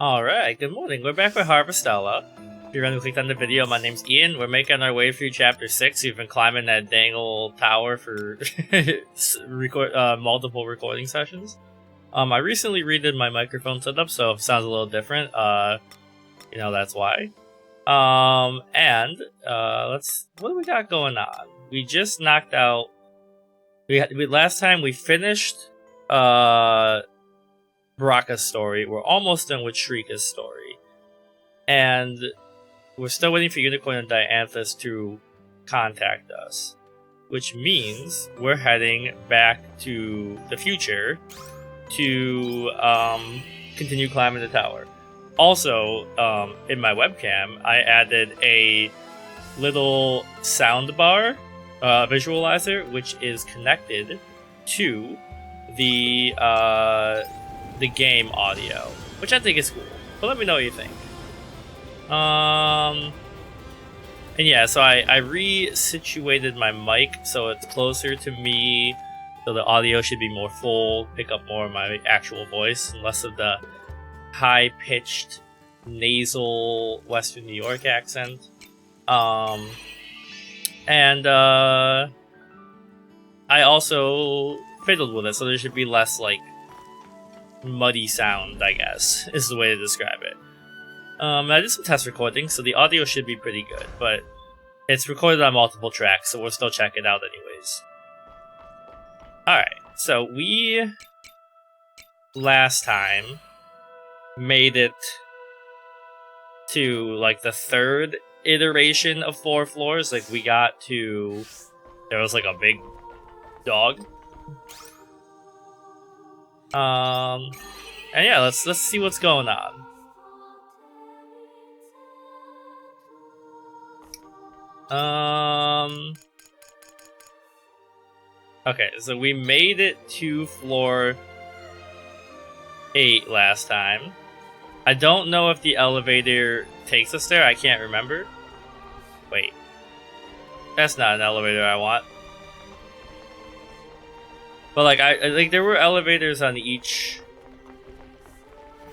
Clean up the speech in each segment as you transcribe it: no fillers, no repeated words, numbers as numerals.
Alright, good morning. We're back with Harvestella. If you're gonna click on the video, my name's Ian. We're making our way through chapter 6. We've been climbing that dang old tower for multiple recording sessions. I recently redid my microphone setup, so if it sounds a little different, that's why. What do we got going on? We just knocked out... last time we finished, Brakka's story. We're almost done with Shrika's story. And we're still waiting for Unicorn and Dianthus to contact us. Which means we're heading back to the future to continue climbing the tower. Also, in my webcam, I added a little soundbar visualizer, which is connected to the game audio, which I think is cool. But let me know what you think. And yeah, so I resituated my mic so it's closer to me, so the audio should be more full, pick up more of my actual voice, and less of the high-pitched, nasal Western New York accent. I also fiddled with it, so there should be less, like, muddy sound, I guess, is the way to describe it. I did some test recording, so the audio should be pretty good, but it's recorded on multiple tracks, so we'll still check it out anyways. Alright, so we last time made it to, like, the third iteration of 4 floors. Like, we got to... there was, like, a big dog. And yeah, let's see what's going on. Okay, so we made it to floor 8 last time. I don't know if the elevator takes us there. I can't remember. Wait. That's not an elevator I want. But like I there were elevators on each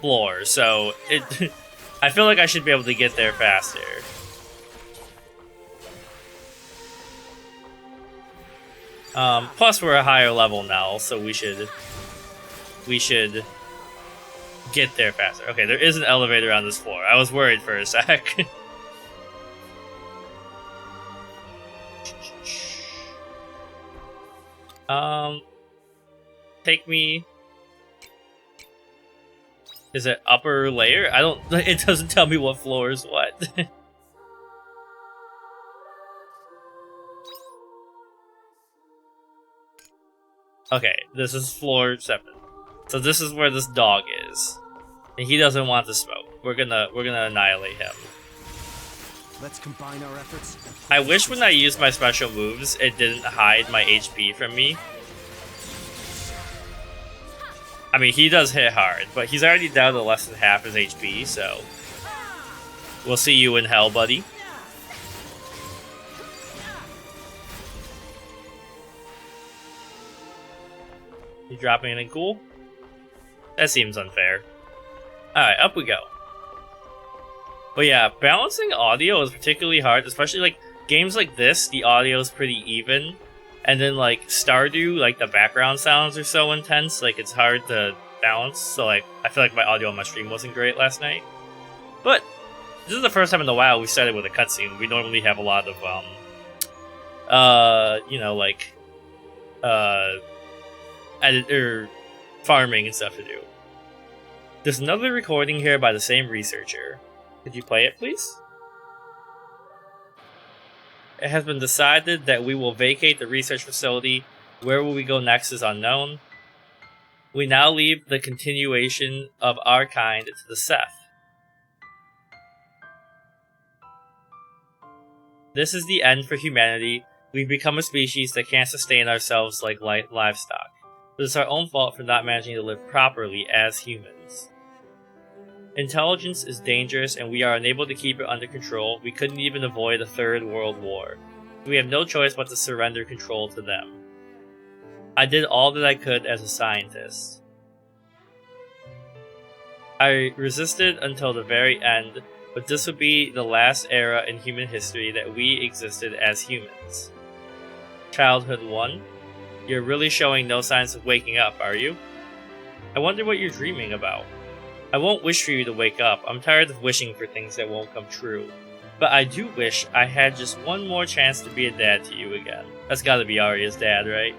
floor, so it I feel like I should be able to get there faster. Plus we're a higher level now, so we should get there faster. Okay, there is an elevator on this floor. I was worried for a sec. Take me. Is it upper layer? I don't. It doesn't tell me what floor is what. Okay, this is floor 7. So this is where this dog is. And he doesn't want to smoke. We're gonna annihilate him. Let's combine our efforts. I wish when I used my special moves, it didn't hide my HP from me. I mean, he does hit hard, but he's already down to less than half his HP, so... we'll see you in hell, buddy. You dropping anything cool? That seems unfair. Alright, up we go. But yeah, balancing audio is particularly hard, especially like games like this, the audio is pretty even. And then like Stardew, like the background sounds are so intense, like it's hard to balance. So like I feel like my audio on my stream wasn't great last night. But this is the first time in a while we started with a cutscene. We normally have a lot of farming and stuff to do. There's another recording here by the same researcher. Could you play it, please? It has been decided that we will vacate the research facility. Where will we go next is unknown. We now leave the continuation of our kind to the Seth. This is the end for humanity. We've become a species that can't sustain ourselves like livestock. It is our own fault for not managing to live properly as humans. Intelligence is dangerous and we are unable to keep it under control. We couldn't even avoid a third world war. We have no choice but to surrender control to them. I did all that I could as a scientist. I resisted until the very end, but this would be the last era in human history that we existed as humans. Childhood 1, you're really showing no signs of waking up, are you? I wonder what you're dreaming about. I won't wish for you to wake up. I'm tired of wishing for things that won't come true. But I do wish I had just one more chance to be a dad to you again. That's gotta be Arya's dad, right?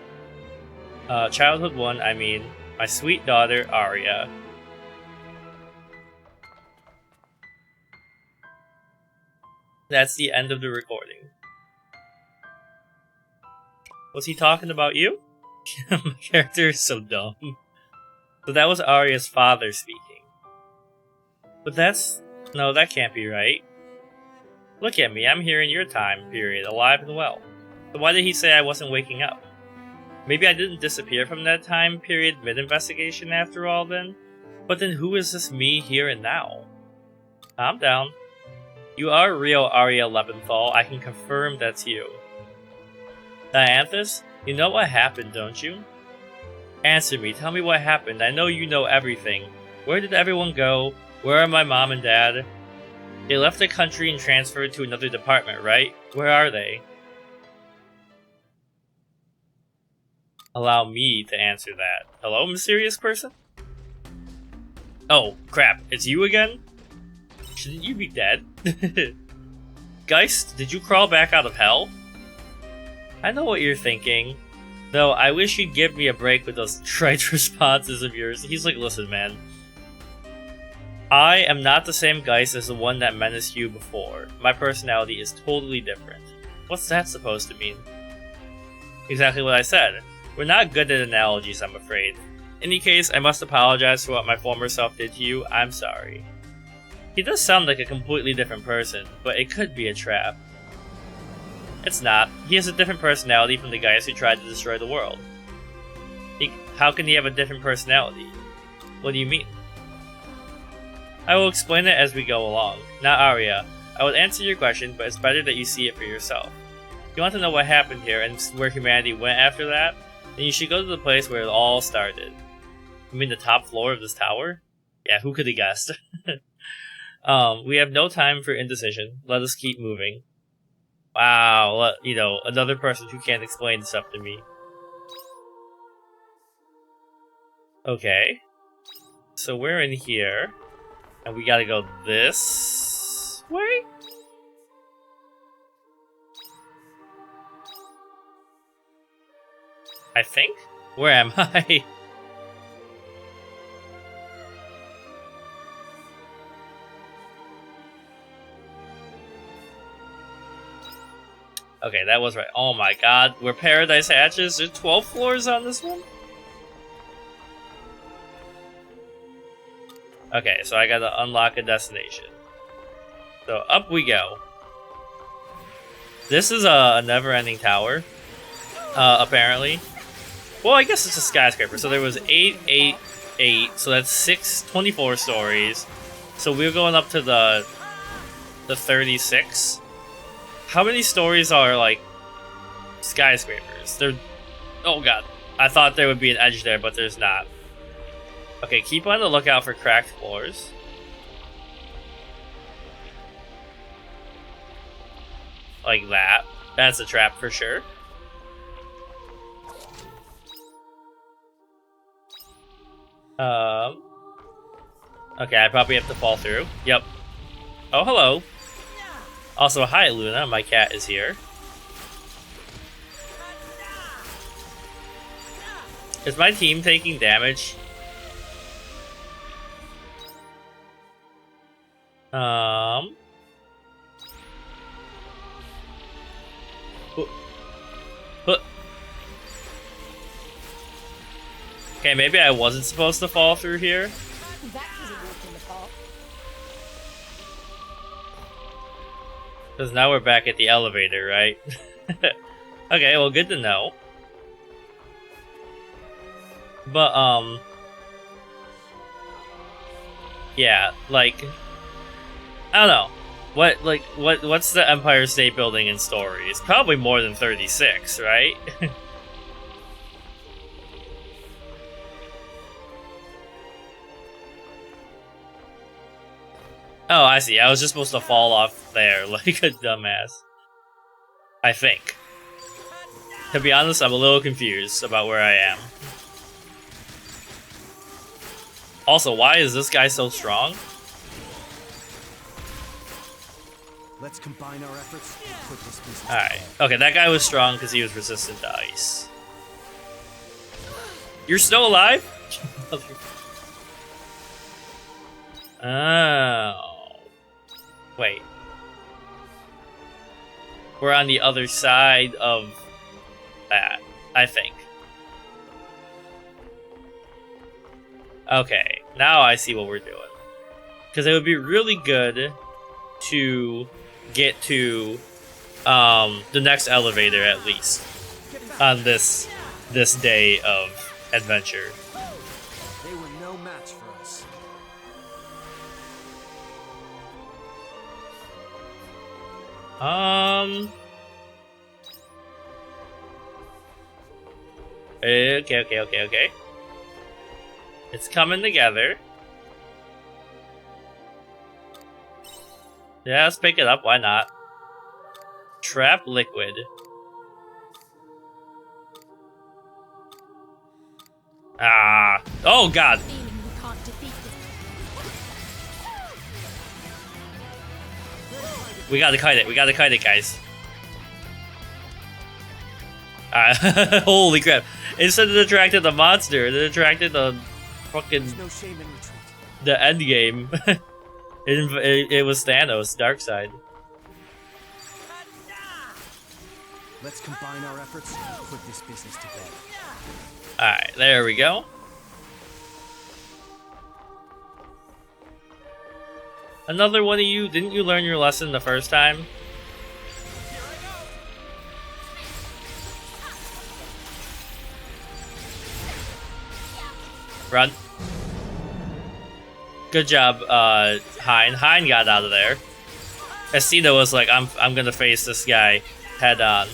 Childhood 1, I mean, my sweet daughter, Arya. That's the end of the recording. Was he talking about you? My character is so dumb. So that was Arya's father speaking. But no, that can't be right. Look at me, I'm here in your time period, alive and well. So why did he say I wasn't waking up? Maybe I didn't disappear from that time period mid-investigation after all then? But then who is this me here and now? Calm down. You are real Arya Leventhal, I can confirm that's you. Dianthus, you know what happened, don't you? Answer me, tell me what happened, I know you know everything. Where did everyone go? Where are my mom and dad? They left the country and transferred to another department, right? Where are they? Allow me to answer that. Hello, mysterious person? Oh, crap, it's you again? Shouldn't you be dead? Geist, did you crawl back out of hell? I know what you're thinking. Though, I wish you'd give me a break with those trite responses of yours. He's like, listen, man. I am not the same Geist as the one that menaced you before. My personality is totally different. What's that supposed to mean? Exactly what I said. We're not good at analogies, I'm afraid. In any case, I must apologize for what my former self did to you. I'm sorry. He does sound like a completely different person, but it could be a trap. It's not. He has a different personality from the Geist who tried to destroy the world. How can he have a different personality? What do you mean? I will explain it as we go along. Now, Arya, I would answer your question, but it's better that you see it for yourself. If you want to know what happened here and where humanity went after that, then you should go to the place where it all started. You mean the top floor of this tower? Yeah, who could have guessed? We have no time for indecision. Let us keep moving. Wow, another person who can't explain stuff to me. Okay. So we're in here. And we gotta go this way? I think? Where am I? Okay, that was right. Oh my god, where Paradise hatches? There's 12 floors on this one? Okay, so I gotta unlock a destination. So up we go. This is a never-ending tower, apparently. Well, I guess it's a skyscraper. So there was 8, 8, 8. So that's 24 stories. So we're going up to the 36. How many stories are like skyscrapers? Oh god, I thought there would be an edge there, but there's not. Okay, keep on the lookout for cracked floors. Like that. That's a trap for sure. Okay, I probably have to fall through. Yep. Oh, hello. Also, hi, Luna. My cat is here. Is my team taking damage? Okay, maybe I wasn't supposed to fall through here. Because now we're back at the elevator, right? Okay, well, good to know. But, yeah, like, I don't know. What's the Empire State Building in stories? Probably more than 36, right? Oh, I see. I was just supposed to fall off there like a dumbass. I think. To be honest, I'm a little confused about where I am. Also, why is this guy so strong? Let's combine our efforts and put this business Alright. together. Okay, that guy was strong because he was resistant to ice. You're still alive? Oh. Wait. We're on the other side of that, I think. Okay, now I see what we're doing. Because it would be really good to get to the next elevator at least on this day of adventure. They were no match for us. Okay. It's coming together. Yeah, let's pick it up. Why not? Trap liquid. Ah. Oh, God. We gotta kite it, guys. Holy crap. Instead of attracting the monster, it attracted the fucking... There's no shame in retreat. the end game. it was Thanos, dark side. Let's combine our efforts and put this business together. Alright, there we go. Another one of you, didn't you learn your lesson the first time? Run. Good job, Hein. Hein got out of there. Estino was like, I'm gonna face this guy head on.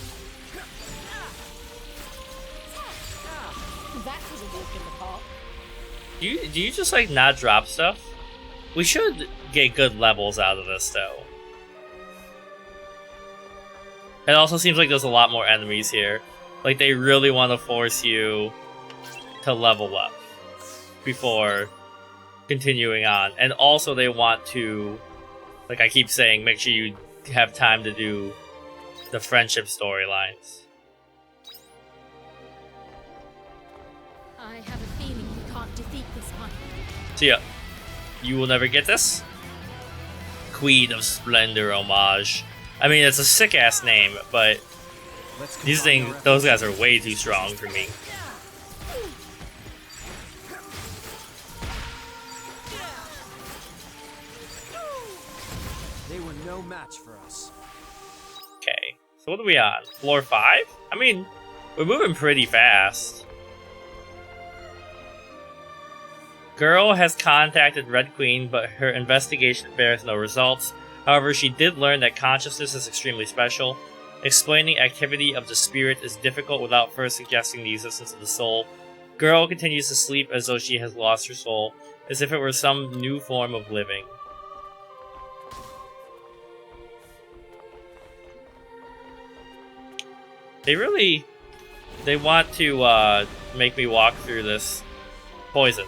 Do you just like not drop stuff? We should get good levels out of this though. It also seems like there's a lot more enemies here. Like they really want to force you to level up before continuing on. And also they want to, like I keep saying, make sure you have time to do the friendship storylines. I have a feeling we can't defeat this one. So yeah, you will never get this? Queen of Splendor homage. I mean, it's a sick-ass name, but these things, those guys are way too strong for me. They were no match for us. Okay, so what are we on? Floor 5? I mean, we're moving pretty fast. Girl has contacted Red Queen, but her investigation bears no results. However, she did learn that consciousness is extremely special. Explaining activity of the spirit is difficult without first suggesting the existence of the soul. Girl continues to sleep as though she has lost her soul, as if it were some new form of living. They want to make me walk through this poison.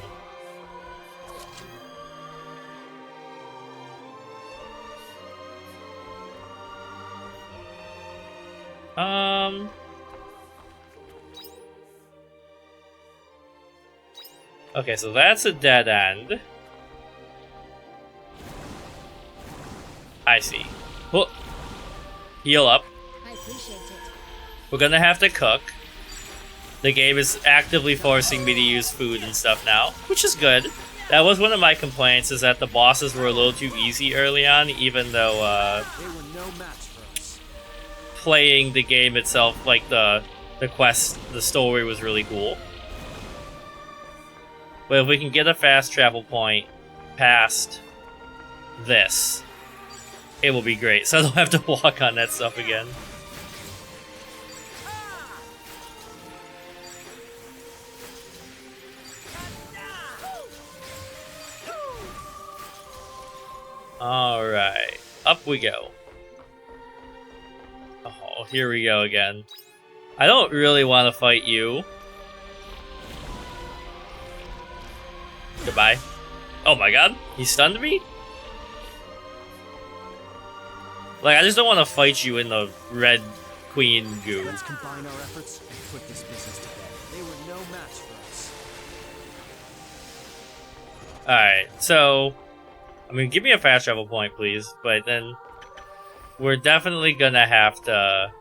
Okay, so that's a dead end. I see. Well, heal up. I appreciate it. We're gonna have to cook. The game is actively forcing me to use food and stuff now, which is good. That was one of my complaints, is that the bosses were a little too easy early on, even though, They were no match for us. playing the game itself, like the quest, the story was really cool. But if we can get a fast travel point past this, it will be great, so I don't have to walk on that stuff again. Alright. Up we go. Oh, here we go again. I don't really want to fight you. Goodbye. Oh my god, he stunned me? Like, I just don't want to fight you in the red queen goo. Let's combine our efforts and put this business to bed. They were no match for us. Alright, so... I mean, give me a fast travel point, please. But then... we're definitely gonna have to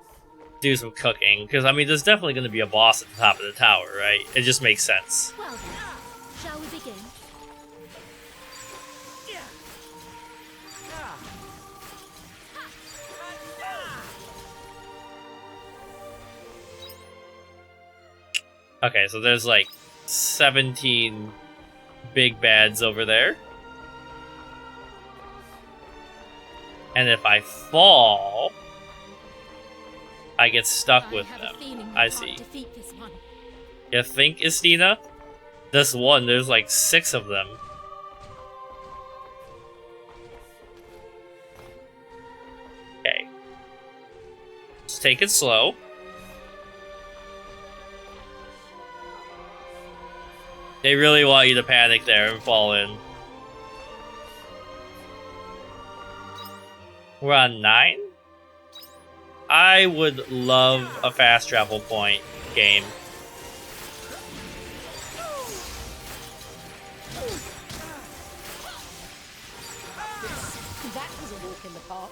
do some cooking. Because, I mean, there's definitely gonna be a boss at the top of the tower, right? It just makes sense. Well then, shall we begin? Okay, so there's like 17 big bads over there. And if I fall, I get stuck with them. I see. Defeat this one. You think, Istina? This one, there's like 6 of them. Okay. Just take it slow. They really want you to panic there and fall in. We're on 9? I would love a fast travel point game. That was a walk in the park.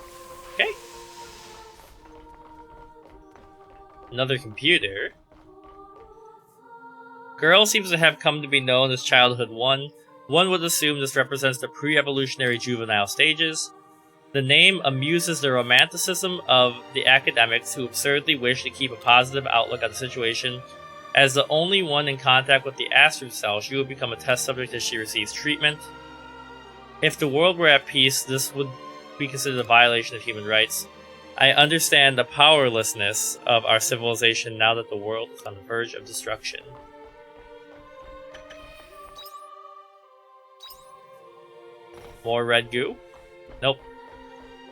Okay. Another computer. Girl seems to have come to be known as Childhood 1. One would assume this represents the pre-evolutionary juvenile stages. The name amuses the romanticism of the academics who absurdly wish to keep a positive outlook on the situation. As the only one in contact with the Astrum cell, she will become a test subject as she receives treatment. If the world were at peace, this would be considered a violation of human rights. I understand the powerlessness of our civilization now that the world is on the verge of destruction. More red goo? Nope.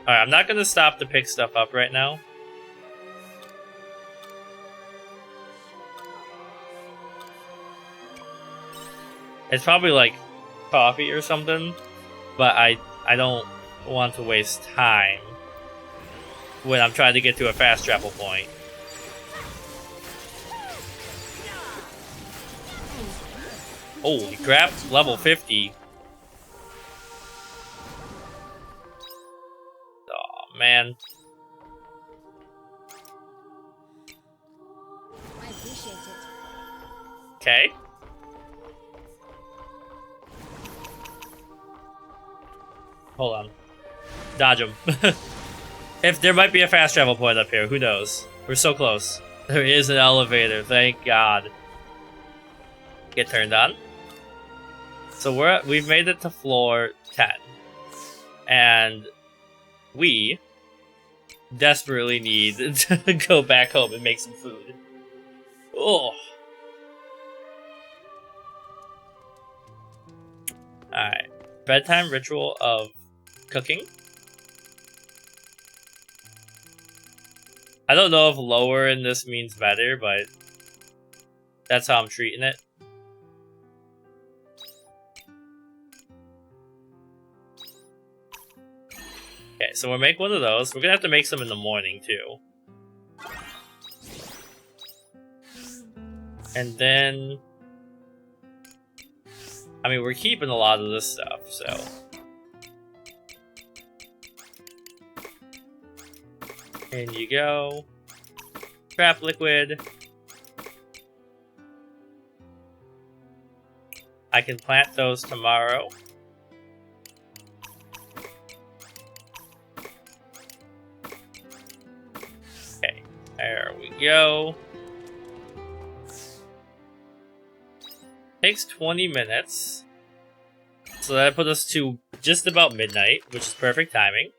Alright, I'm not gonna stop to pick stuff up right now. It's probably like coffee or something, but I don't want to waste time when I'm trying to get to a fast travel point. Holy crap, level 50. Man. I appreciate it. Okay. Hold on. Dodge him. If there might be a fast travel point up here, who knows? We're so close. There is an elevator, thank God. Get turned on. So we've made it to floor 10. And we desperately need to go back home and make some food. Oh. Alright. Bedtime ritual of cooking. I don't know if lower in this means better, but that's how I'm treating it. Okay, so we'll make one of those. We're gonna have to make some in the morning, too. And then... I mean, we're keeping a lot of this stuff, so... In you go. Trap liquid. I can plant those tomorrow. Okay, there we go. Takes 20 minutes. So that put us to just about midnight, which is perfect timing.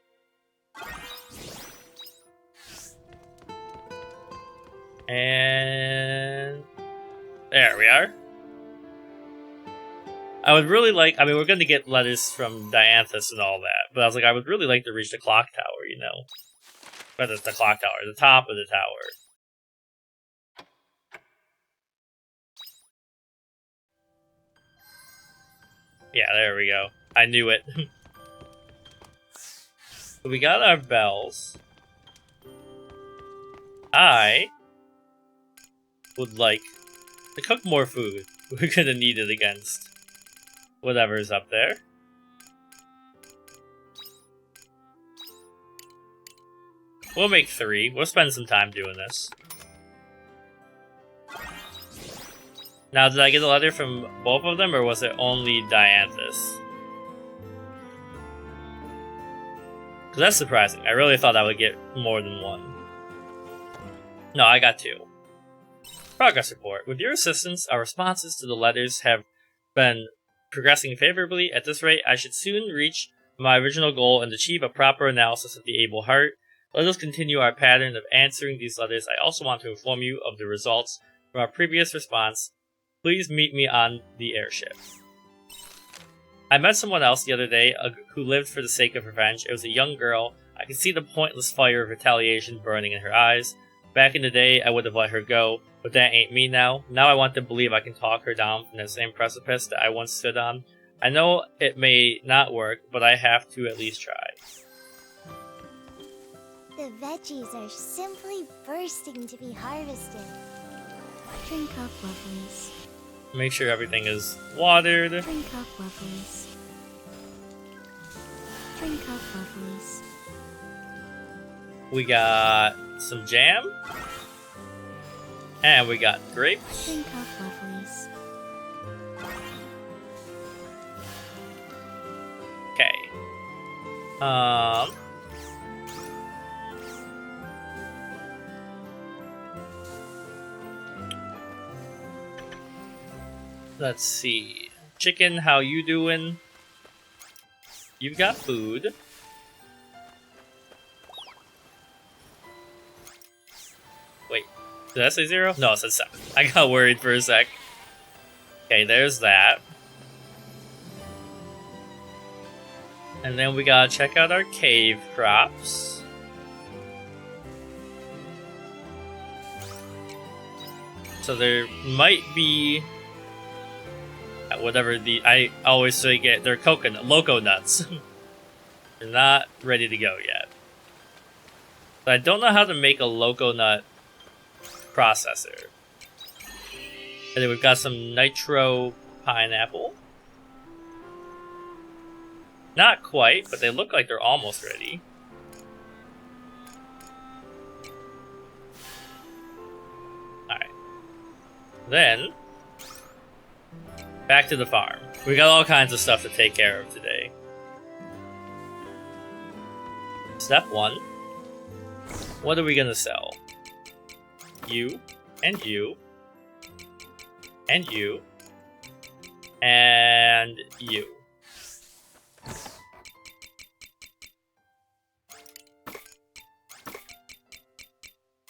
And there we are. I would really like, I mean, we're gonna get letters from Dianthus and all that, but I was like, I would really like to reach the clock tower, you know? But it's the clock tower, the top of the tower. Yeah, there we go. I knew it. So we got our bells. I would like to cook more food. We're gonna need it against whatever's up there. We'll make 3. We'll spend some time doing this. Now, did I get a letter from both of them, or was it only Dianthus? Because that's surprising. I really thought I would get more than 1. No, I got 2. Progress report. With your assistance, our responses to the letters have been progressing favorably. At this rate, I should soon reach my original goal and achieve a proper analysis of the able heart. Let us continue our pattern of answering these letters. I also want to inform you of the results from our previous response. Please meet me on the airship. I met someone else the other day who lived for the sake of revenge. It was a young girl. I could see the pointless fire of retaliation burning in her eyes. Back in the day, I would have let her go, but that ain't me now. Now I want to believe I can talk her down from that same precipice that I once stood on. I know it may not work, but I have to at least try. The veggies are simply bursting to be harvested. Drink up, lovelies. Make sure everything is watered. Drink up, lovelies. Drink up, lovelies. We got some jam. And we got grapes. Drink up, lovelies. Okay. Let's see. Chicken, how you doing? You've got food. Wait, did I say 0? No, it said 7. I got worried for a sec. Okay, there's that. And then we gotta check out our cave crops. So there might be whatever I always say they're loco nuts. They're not ready to go yet. But I don't know how to make a loco nut processor. And then we've got some nitro pineapple. Not quite, but they look like they're almost ready. Alright. Then back to the farm. We got all kinds of stuff to take care of today. Step 1. What are we gonna sell? You, and you, and you, and you.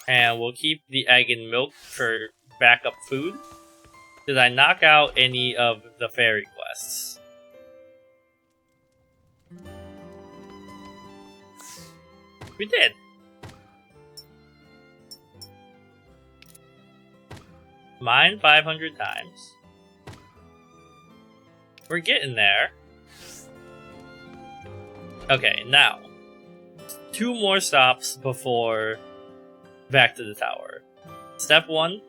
And we'll keep the egg and milk for backup food. Did I knock out any of the fairy quests? We did. Mine 500 times. We're getting there. Okay, now 2 more stops before back to the tower. Step 1.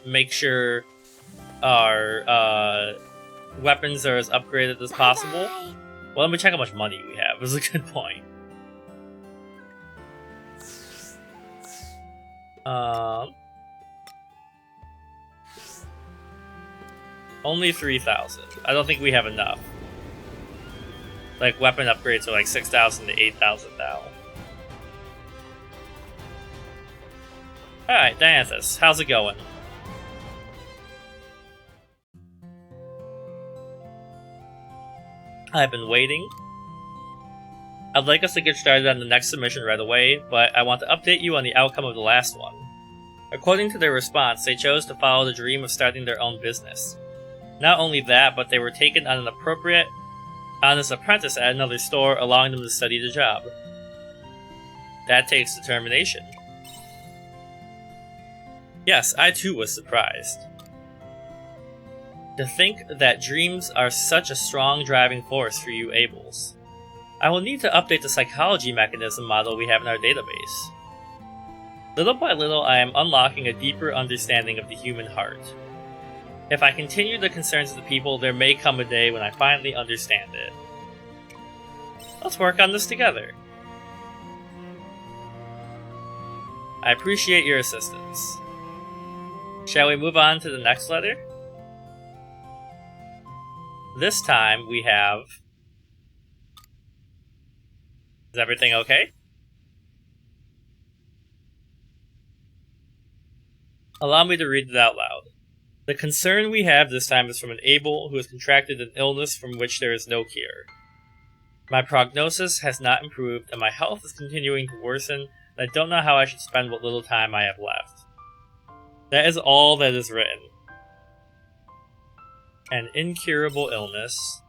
Make sure our weapons are as upgraded as possible. Bye-bye. Well, let me check how much money we have. Is a good point. Only 3,000. I don't think we have enough. Like, weapon upgrades are like 6,000 to 8,000 now. Alright, Dianthus, how's it going? I've been waiting. I'd like us to get started on the next submission right away, but I want to update you on the outcome of the last one. According to their response, they chose to follow the dream of starting their own business. Not only that, but they were taken on as apprentice at another store, allowing them to study the job. That takes determination. Yes, I too was surprised. To think that dreams are such a strong driving force for you Abels. I will need to update the psychology mechanism model we have in our database. Little by little, I am unlocking a deeper understanding of the human heart. If I continue the concerns of the people, there may come a day when I finally understand it. Let's work on this together. I appreciate your assistance. Shall we move on to the next letter? This time we have... Is everything okay? Allow me to read it out loud. The concern we have this time is from an Abel who has contracted an illness from which there is no cure. My prognosis has not improved, and my health is continuing to worsen, and I don't know how I should spend what little time I have left. That is all that is written. An incurable illness.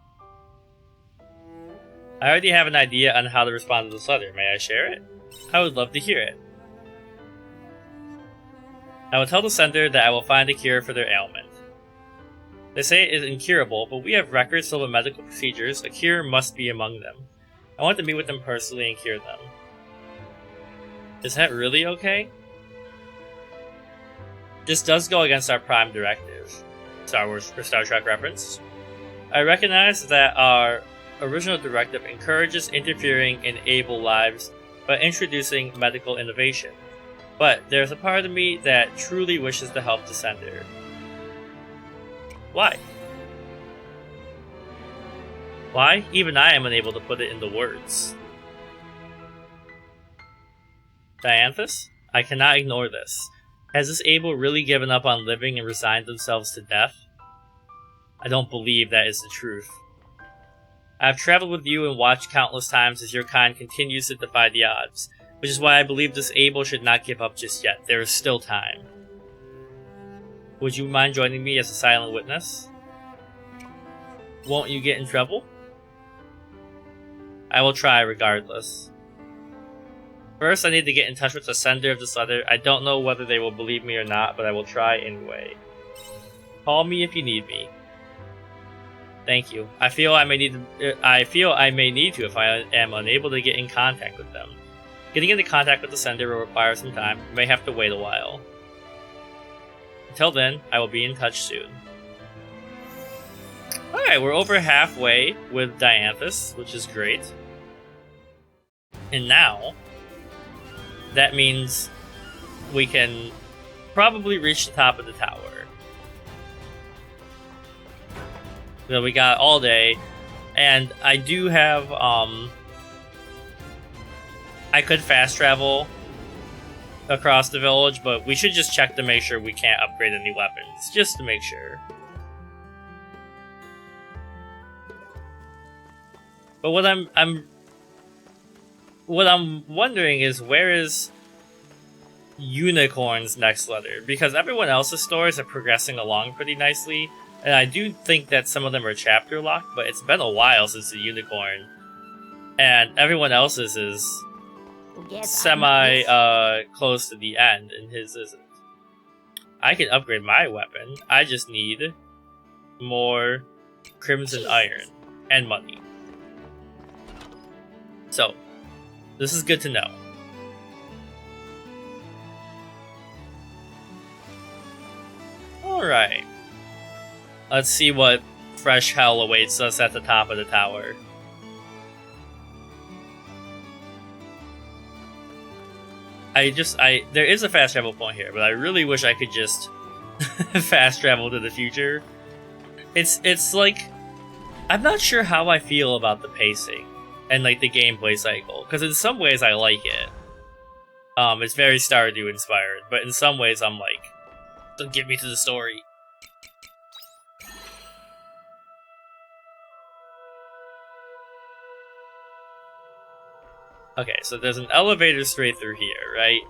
I already have an idea on how to respond to this letter. May I share it? I would love to hear it. I will tell the sender that I will find a cure for their ailment. They say it is incurable, but we have records full of medical procedures. A cure must be among them. I want to meet with them personally and cure them. Is that really okay? This does go against our prime directive. Star Wars or Star Trek reference. I recognize that our original directive encourages interfering in able lives by introducing medical innovation. But there's a part of me that truly wishes to help the sender. Why? Why? Even I am unable to put it into words. Dianthus? I cannot ignore this. Has this Abel really given up on living and resigned themselves to death? I don't believe that is the truth. I have traveled with you and watched countless times as your kind continues to defy the odds, which is why I believe this Abel should not give up just yet. There is still time. Would you mind joining me as a silent witness? Won't you get in trouble? I will try regardless. First, I need to get in touch with the sender of this letter. I don't know whether they will believe me or not, but I will try anyway. Call me if you need me. Thank you. I feel I may need to if I am unable to get in contact with them. Getting into contact with the sender will require some time. I may have to wait a while. Until then, I will be in touch soon. Alright, we're over halfway with Dianthus, which is great. And now, that means we can probably reach the top of the tower. So we got all day, and I do have, I could fast travel across the village, but we should just check to make sure we can't upgrade any weapons, just to make sure. But what I'm wondering is, where is Unicorn's next letter? Because everyone else's stories are progressing along pretty nicely, and I do think that some of them are chapter locked, but it's been a while since the Unicorn, and everyone else's is semi close to the end, and his isn't. I can upgrade my weapon. I just need more Crimson Iron and money. So, this is good to know. Alright. Let's see what fresh hell awaits us at the top of the tower. There is a fast travel point here, but I really wish I could just fast travel to the future. It's like, I'm not sure how I feel about the pacing and like the gameplay cycle, because in some ways I like it. It's very Stardew inspired, but in some ways I'm like, don't get me to the story. Okay, so there's an elevator straight through here, right?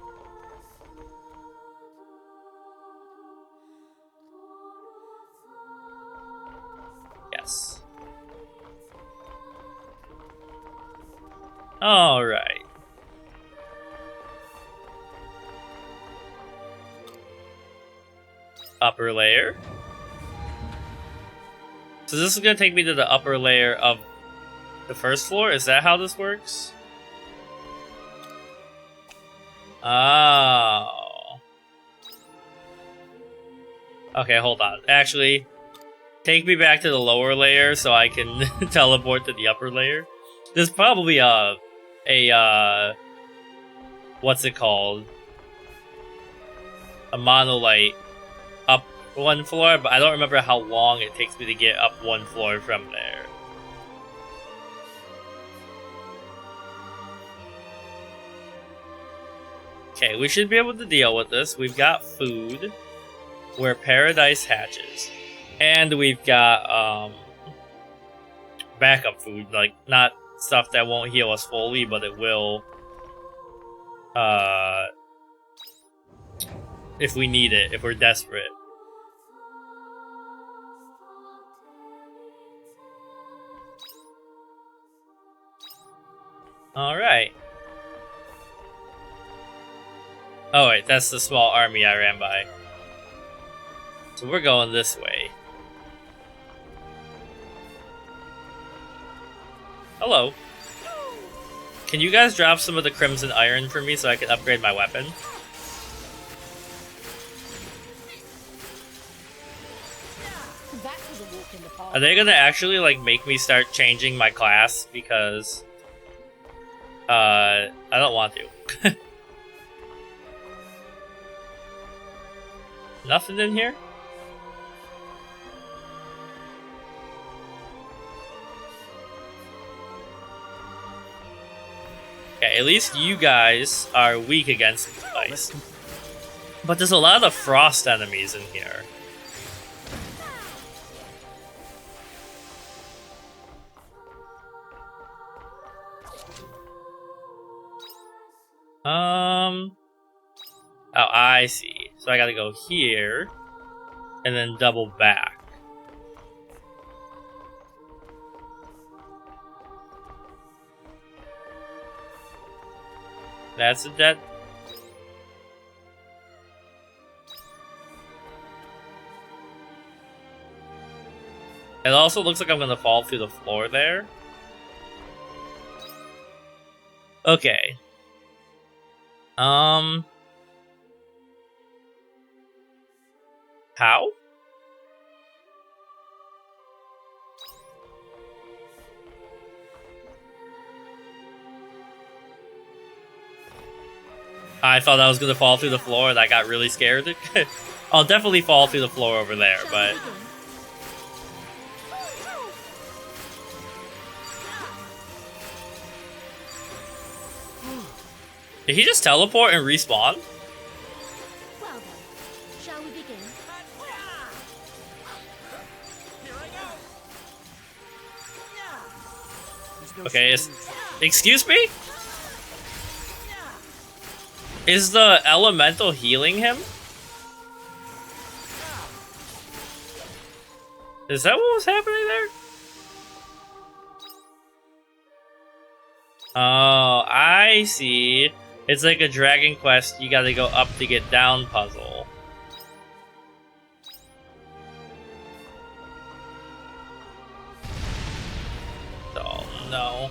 Alright. Upper layer. So this is gonna take me to the upper layer of the first floor? Is that how this works? Oh. Okay, hold on. Actually, take me back to the lower layer so I can teleport to the upper layer. There's probably a what's it called? A monolith up one floor, but I don't remember how long it takes me to get up one floor from there. Okay, we should be able to deal with this. We've got food where paradise hatches. And we've got backup food, like not stuff that won't heal us fully, but it will if we need it, if we're desperate. Alright. Oh wait, that's the small army I ran by. So we're going this way. Hello. Can you guys drop some of the crimson iron for me so I can upgrade my weapon? Are they gonna actually like make me start changing my class? Because I don't want to. Nothing in here? Okay, at least you guys are weak against ice. But there's a lot of frost enemies in here. Oh, I see. So I gotta go here, and then double back. That's a dead... It also looks like I'm gonna fall through the floor there. Okay. How? I thought I was gonna fall through the floor and I got really scared. I'll definitely fall through the floor over there, but... Did he just teleport and respawn? Well then, shall we begin? Okay, excuse me? Is the elemental healing him? Is that what was happening there? Oh, I see. It's like a Dragon Quest, you gotta go up to get down puzzle. Oh no.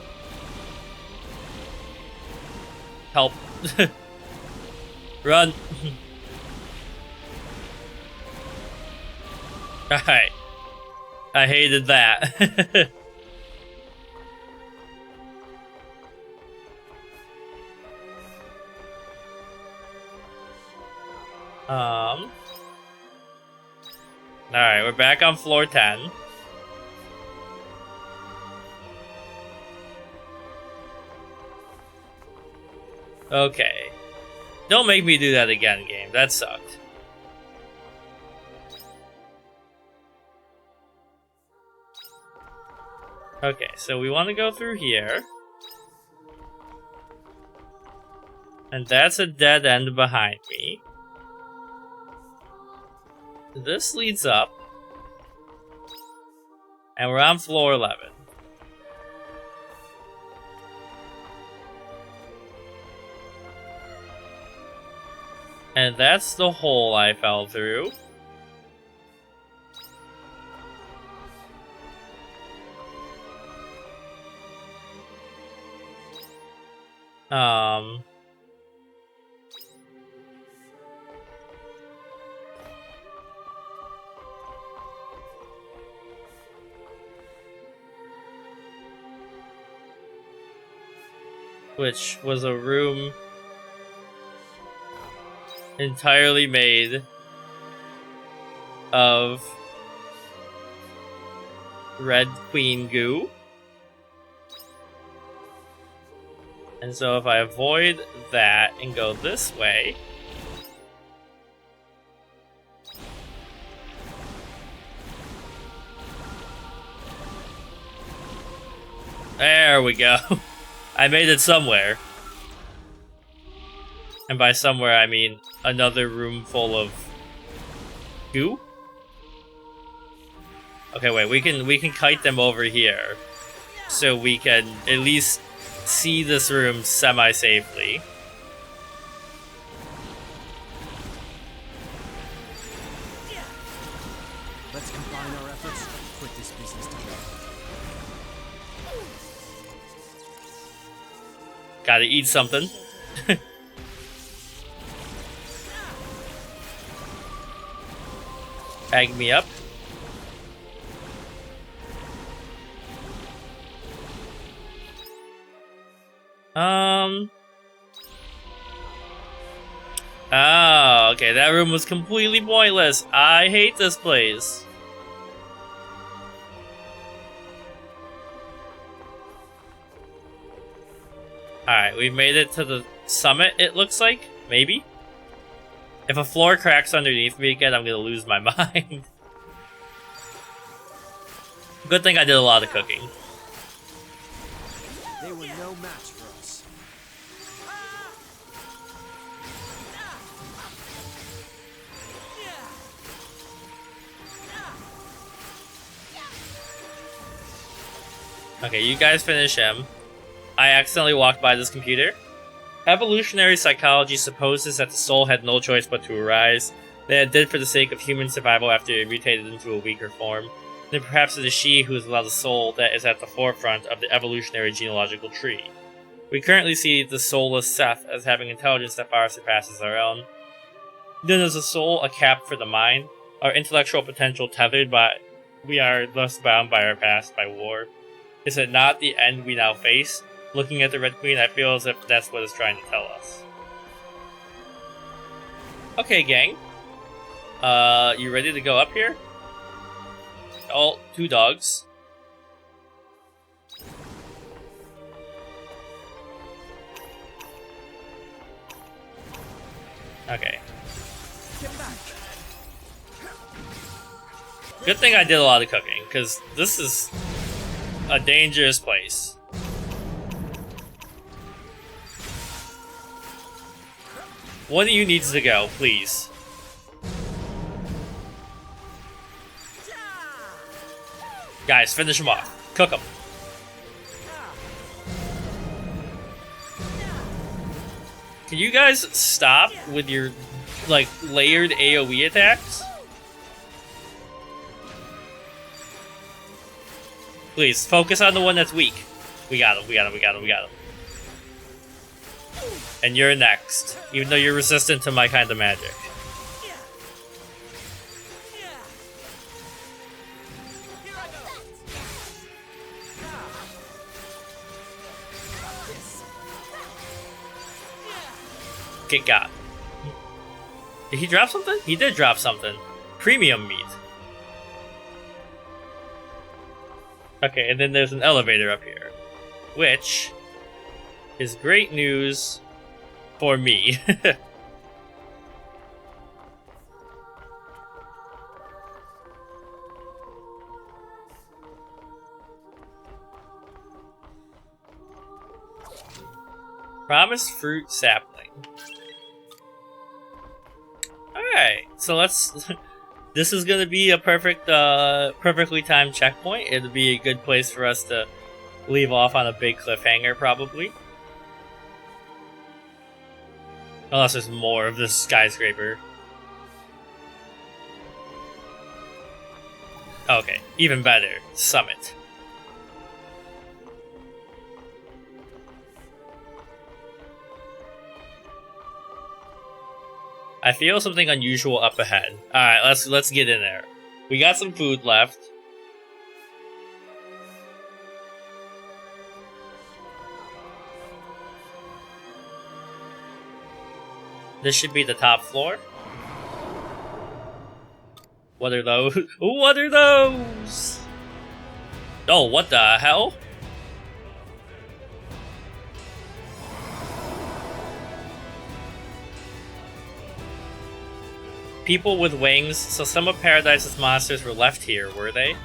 Help. Run. Alright. I hated that. Alright, we're back on floor 10. Okay. Don't make me do that again, game. That sucked. Okay, so we want to go through here. And that's a dead end behind me. This leads up. And we're on floor 11. And that's the hole I fell through. Which was a room entirely made of red queen goo. And so if I avoid that and go this way, there we go. I made it somewhere. And by somewhere I mean another room full of goo. Okay, wait, we can kite them over here so we can at least see this room semi-safely. Let's combine our efforts and put this business to bed. Gotta eat something. Tag me up. Oh, okay, that room was completely pointless. I hate this place. Alright, we've made it to the summit, it looks like. Maybe? If a floor cracks underneath me again, I'm gonna lose my mind. Good thing I did a lot of cooking. They were no match for us. Okay, you guys finish him. I accidentally walked by this computer. Evolutionary psychology supposes that the soul had no choice but to arise, that it did for the sake of human survival after it mutated into a weaker form. Then perhaps it is she who has allowed the soul that is at the forefront of the evolutionary genealogical tree. We currently see the soulless Seth as having intelligence that far surpasses our own. Then is the soul a cap for the mind? Our intellectual potential tethered, but we are thus bound by our past by war. Is it not the end we now face? Looking at the Red Queen, I feel as if that's what it's trying to tell us. Okay, gang. You ready to go up here? Oh, 2 dogs. Okay. Good thing I did a lot of cooking, because this is a dangerous place. One of you needs to go, please. Guys, finish him off. Cook him. Can you guys stop with your, like, layered AoE attacks? Please, focus on the one that's weak. We got him, we got him, we got him, we got him. And you're next, even though you're resistant to my kind of magic. Get got. Did he drop something? He did drop something. Premium meat. Okay, and then there's an elevator up here, which is great news for me. Promised fruit sapling. Alright, so let's... This is gonna be a perfect, perfectly timed checkpoint. It'll be a good place for us to leave off on a big cliffhanger, probably. Unless there's more of this skyscraper. Okay, even better. Summit. I feel something unusual up ahead. Alright, let's get in there. We got some food left. This should be the top floor. What are those? What are those? Oh, what the hell? People with wings, so some of Paradise's monsters were left here, were they?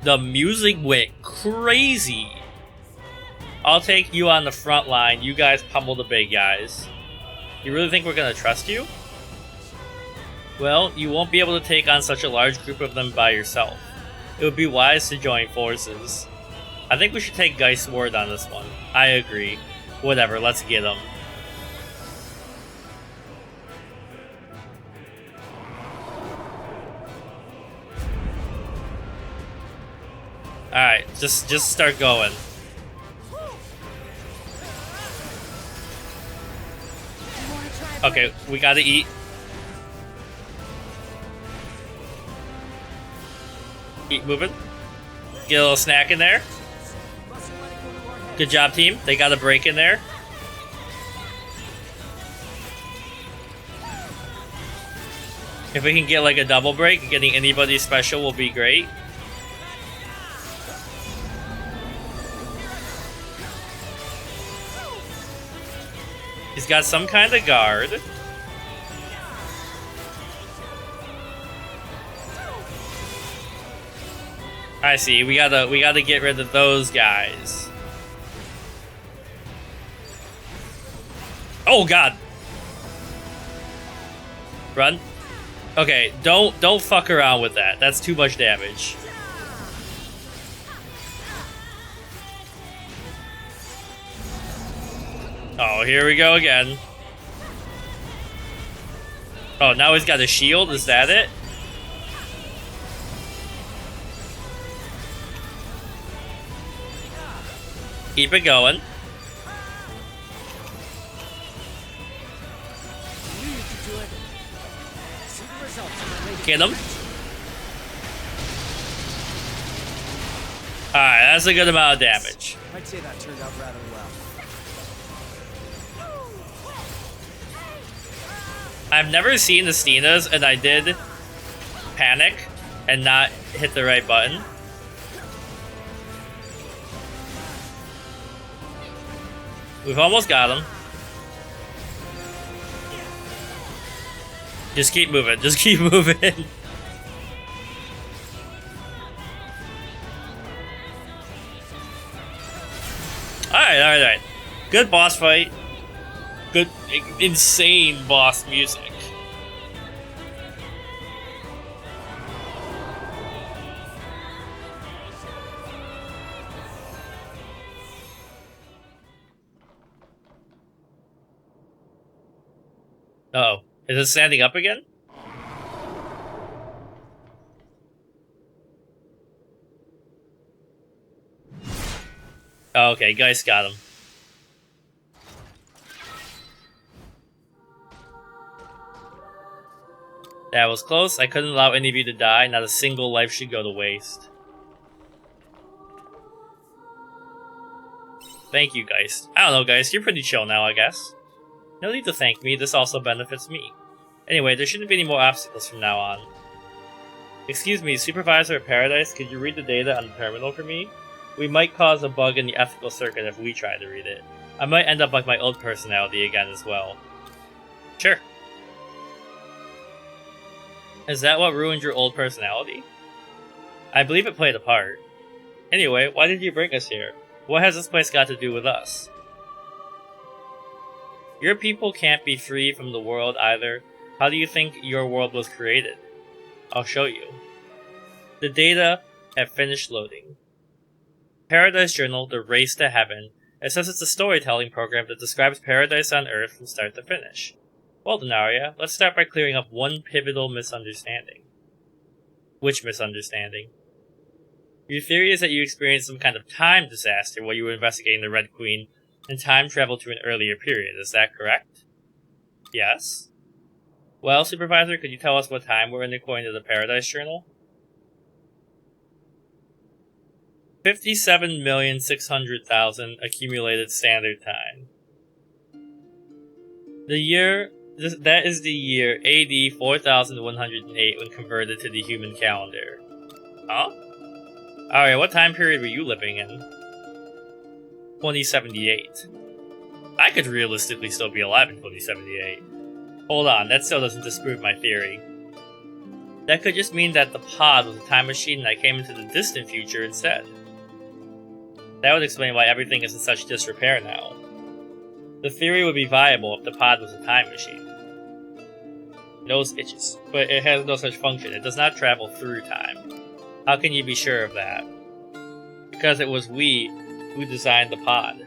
The music went crazy. I'll take you on the front line, you guys pummel the big guys. You really think we're gonna trust you? Well, you won't be able to take on such a large group of them by yourself. It would be wise to join forces. I think we should take Geist's word on this one. I agree. Whatever, let's get him. Alright, just start going. Okay, we gotta eat. Keep moving. Get a little snack in there. Good job, team. They got a break in there. If we can get like a double break, getting anybody special will be great. He's got some kind of guard. I see. We gotta get rid of those guys. Oh god. Run. Okay, don't fuck around with that. That's too much damage. Oh, here we go again. Oh, now he's got a shield? Is that it? Keep it going. Get him. Alright, that's a good amount of damage. I'd say that turned out rather well. I've never seen the Stinas, and I did panic and not hit the right button. We've almost got him. Just keep moving. Just keep moving. Alright. Good boss fight. Good, insane boss music. Uh-oh. Is it standing up again? Oh, okay, Geist got him. That was close. I couldn't allow any of you to die. Not a single life should go to waste. Thank you, Geist. I don't know, Geist. You're pretty chill now, I guess. No need to thank me. This also benefits me. Anyway, there shouldn't be any more obstacles from now on. Excuse me, Supervisor of Paradise, could you read the data on the terminal for me? We might cause a bug in the ethical circuit if we try to read it. I might end up like my old personality again as well. Sure. Is that what ruined your old personality? I believe it played a part. Anyway, why did you bring us here? What has this place got to do with us? Your people can't be free from the world either. How do you think your world was created? I'll show you. The data have finished loading. Paradise Journal, The Race to Heaven, It says it's a storytelling program that describes paradise on Earth from start to finish. Well then, Arya, let's start by clearing up one pivotal misunderstanding. Which misunderstanding? Your theory is that you experienced some kind of time disaster while you were investigating the Red Queen and time traveled to an earlier period, is that correct? Yes? Well, Supervisor, could you tell us what time we're in according to the Paradise Journal? 57,600,000 accumulated standard time. That is the year AD 4108 when converted to the human calendar. Huh? Alright, what time period were you living in? 2078. I could realistically still be alive in 2078. Hold on, that still doesn't disprove my theory. That could just mean that the pod was a time machine and I came into the distant future instead. That would explain why everything is in such disrepair now. The theory would be viable if the pod was a time machine. Nose itches, but it has no such function. It does not travel through time. How can you be sure of that? Because it was we who designed the pod.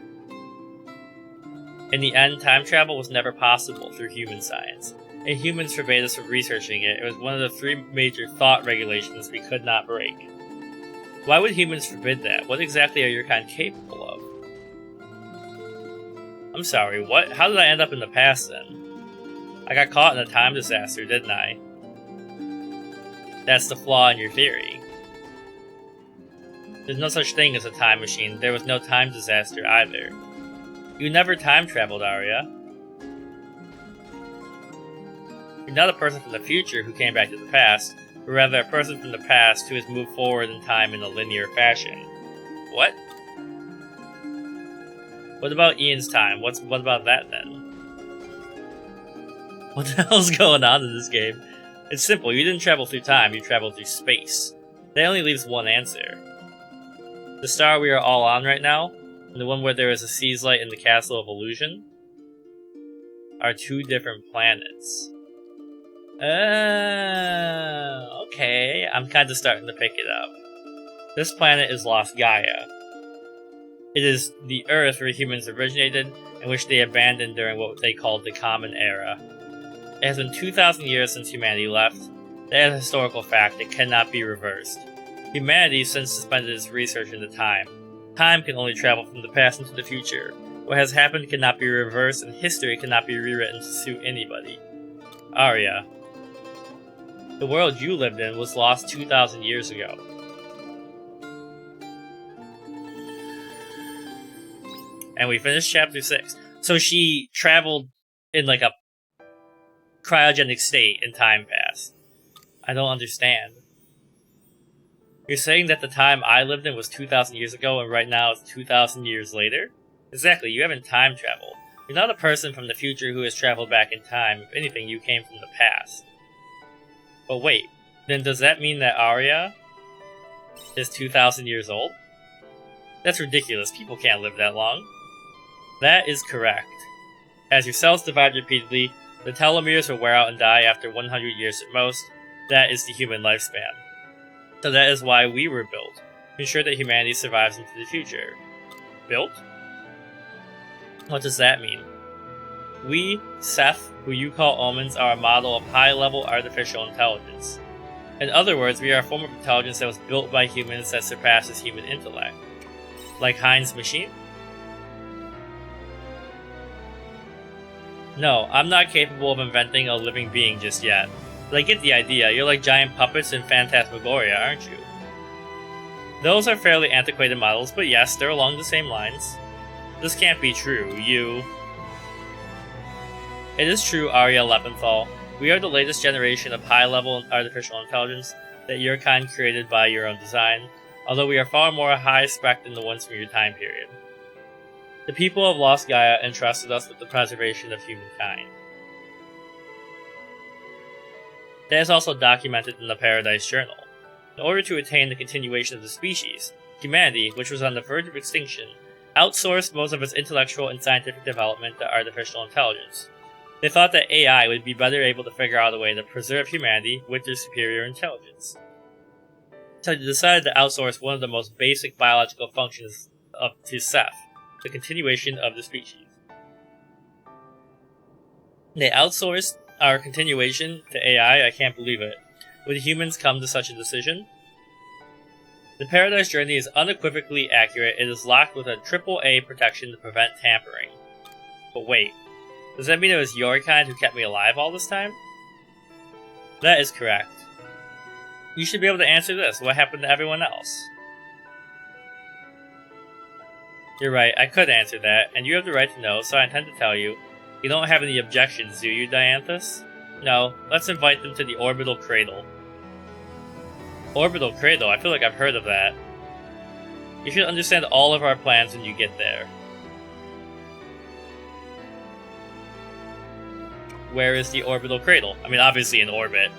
In the end, time travel was never possible through human science, and humans forbade us from researching it. It was one of the 3 major thought regulations we could not break. Why would humans forbid that? What exactly are your kind capable of? I'm sorry, what? How did I end up in the past then? I got caught in a time disaster, didn't I? That's the flaw in your theory. There's no such thing as a time machine. There was no time disaster either. You never time traveled, Arya. You're not a person from the future who came back to the past, but rather a person from the past who has moved forward in time in a linear fashion. What? What about Ian's time? What about that then? What the hell's going on in this game? It's simple, you didn't travel through time, you traveled through space. That only leaves one answer. The star we are all on right now, and the one where there is a Seaslight in the Castle of Illusion, are 2 different planets. Okay, I'm kinda starting to pick it up. This planet is Lost Gaia. It is the Earth where humans originated, and which they abandoned during what they called the Common Era. It has been 2,000 years since humanity left. That is a historical fact that cannot be reversed. Humanity has since suspended its research into time. Time can only travel from the past into the future. What has happened cannot be reversed, and history cannot be rewritten to suit anybody. Arya. The world you lived in was lost 2,000 years ago. And we finished chapter 6. So she traveled in like a cryogenic state in time past. I don't understand. You're saying that the time I lived in was 2,000 years ago and right now it's 2,000 years later? Exactly, you haven't time traveled. You're not a person from the future who has traveled back in time. If anything, you came from the past. But wait, then does that mean that Arya is 2,000 years old? That's ridiculous, people can't live that long. That is correct. As your cells divide repeatedly, the telomeres will wear out and die after 100 years at most. That is the human lifespan. So that is why we were built, to ensure that humanity survives into the future. Built? What does that mean? We, Seth, who you call Omens, are a model of high-level artificial intelligence. In other words, we are a form of intelligence that was built by humans that surpasses human intellect. Like Heinz machine? No, I'm not capable of inventing a living being just yet. But I get the idea, you're like giant puppets in Phantasmagoria, aren't you? Those are fairly antiquated models, but yes, they're along the same lines. This can't be true, you... It is true, Arya Lephenthal. We are the latest generation of high-level artificial intelligence that your kind created by your own design, although we are far more high-spec than the ones from your time period. The people of Lost Gaia entrusted us with the preservation of humankind. That is also documented in the Paradise Journal. In order to attain the continuation of the species, humanity, which was on the verge of extinction, outsourced most of its intellectual and scientific development to artificial intelligence. They thought that AI would be better able to figure out a way to preserve humanity with their superior intelligence. So they decided to outsource one of the most basic biological functions to Seth, the continuation of the species. They outsourced our continuation to AI? I can't believe it. Would humans come to such a decision? The Paradise Journey is unequivocally accurate. It is locked with a AAA protection to prevent tampering. But wait, does that mean it was your kind who kept me alive all this time? That is correct. You should be able to answer this. What happened to everyone else? You're right, I could answer that, and you have the right to know, so I intend to tell you. You don't have any objections, do you, Dianthus? No, let's invite them to the Orbital Cradle. Orbital Cradle? I feel like I've heard of that. You should understand all of our plans when you get there. Where is the Orbital Cradle? I mean, obviously in orbit.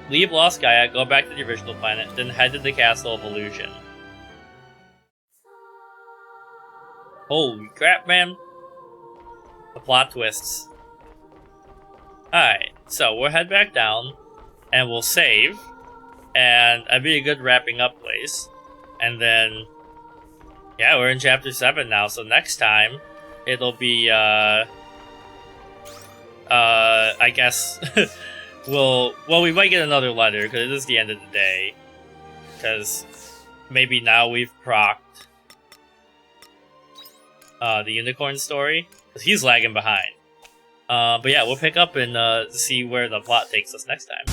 Leave Lost Gaia, go back to the original planet, then head to the Castle of Illusion. Holy crap, man. The plot twists. Alright, so we'll head back down, and we'll save, and that'd be a good wrapping up place. And then, yeah, we're in Chapter 7 now, so next time, it'll be, I guess, we might get another letter, because it is the end of the day. Because maybe now we've procced the unicorn story, because he's lagging behind. But yeah, we'll pick up and see where the plot takes us next time.